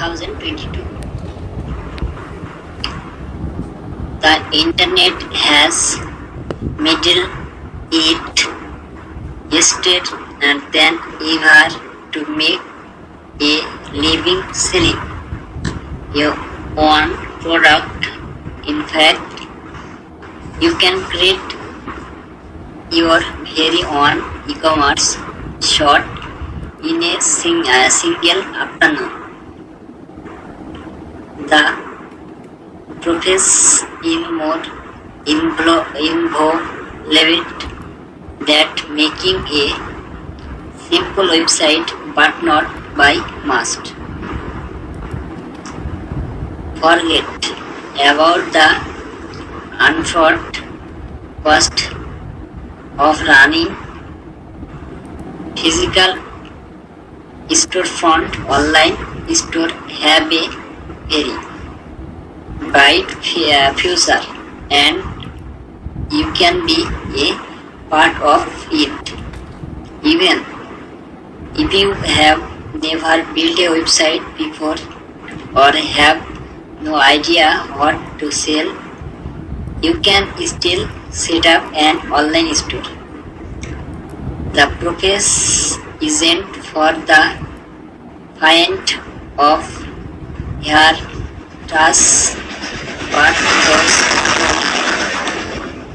2022. The internet has made it easier than ever to make a living selling your own product. In fact, you can create your very own e-commerce shop in a single afternoon. The process is more involved than making a simple website, but not by must. Forget about the upfront cost of running physical storefront. Online store have a very bright future, and you can be a part of it. Even if you have never built a website before or have no idea what to sell, you can still set up an online store. The process isn't for the faint of heart, but those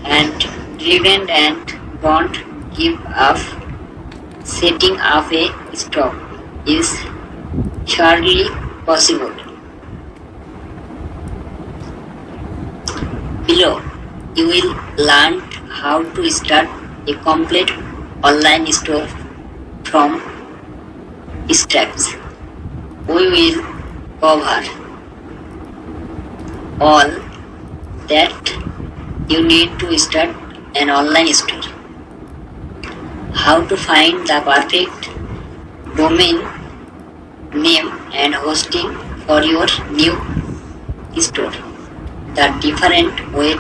and driven and don't give up. Setting up a store is surely possible. Below, you will learn how to start a complete online store from scratch. We will cover all that you need to start an online store. How to find the perfect domain name and hosting for your new store. The different way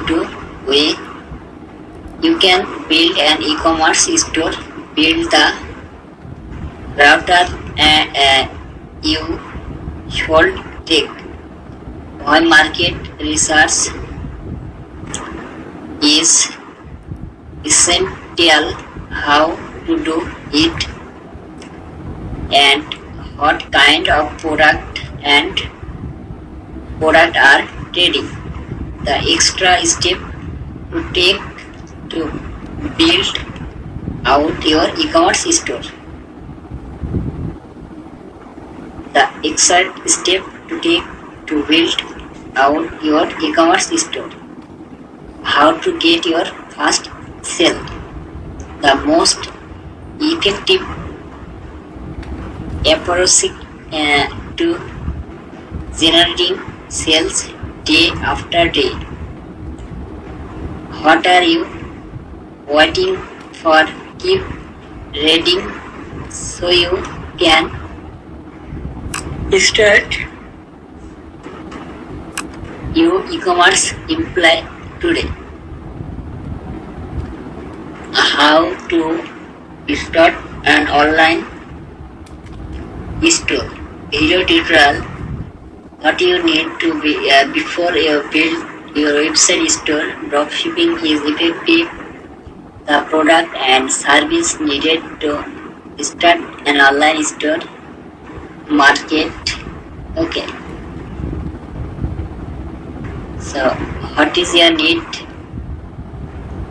you can build an e-commerce store. Build the router you should take. Why market research is essential. How to do it, and what kind of product are trading. The extra step to take to build out your e-commerce store. The extra step to take to build out your e-commerce store. How to get your first sale. The most effective approach to generating sales day after day. What are you waiting for? Keep reading so you can start your e-commerce employ today. How to start an online store. Video tutorial. What you need to be before you build your website store. Dropshipping is effective. The product and service needed to start an online store. Market. Okay. So, what is your need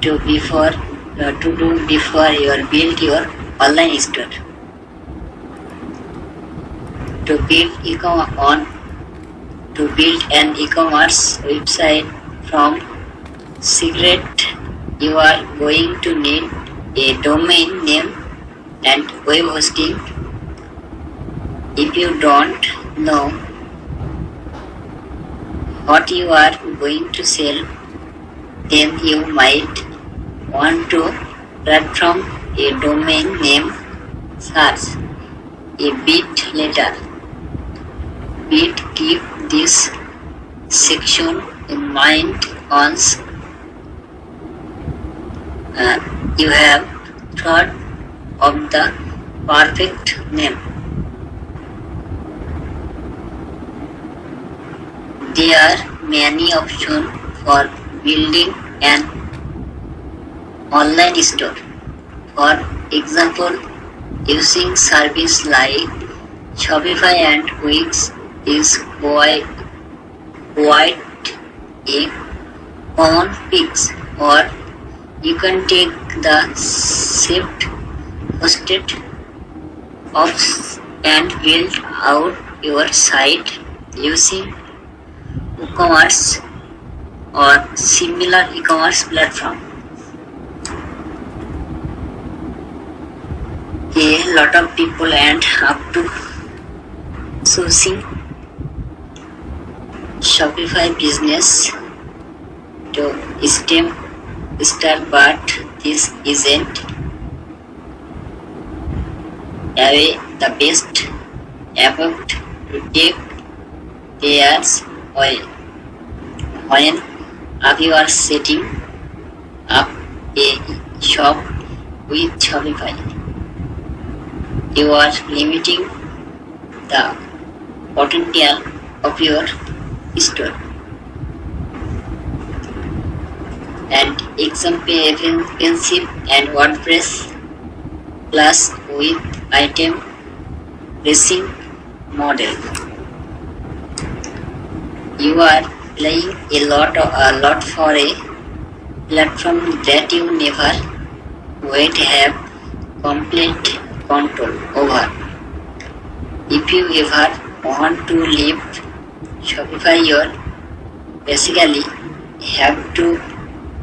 to do before you build your online store? To build an e-commerce website from scratch, you are going to need a domain name and web hosting. If you don't know what you are going to sell, then you might want to start from a domain name search a bit later. But keep this section in mind once you have thought of the perfect name. There are many options for building an online store. For example, using service like Shopify and Wix is quite a common fix, or you can take the self-hosted apps and build out your site using WooCommerce or similar e-commerce platform. A lot of people end up to choosing Shopify business to start, but this isn't the best approach to take. There's when you are setting up a shop with Shopify, you are limiting the potential of your store. And expensive and WordPress plus with item pricing model, you are paying a lot for a platform that you never would have complete control over. If you ever want to leave Shopify, you basically have to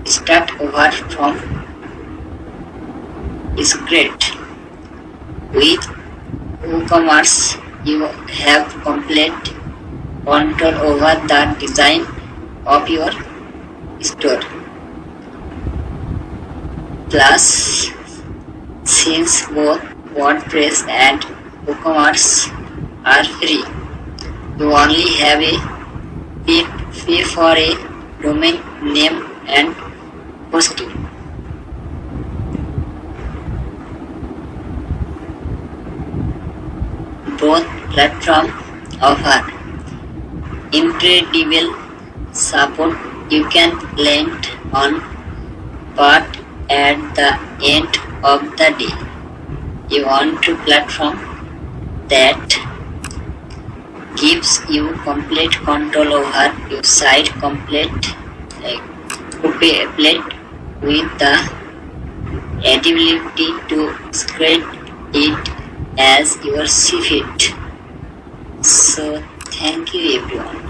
start over from scratch. With WooCommerce, you have complete control over the design of your store. Plus, since both WordPress and WooCommerce are free, you only have a pay for a domain name and hosting. Both platforms offer incredible support. You can land on, but at the end of the day, you want a platform that gives you complete control over your site, complete with the ability to script it as you see fit. So thank you everyone.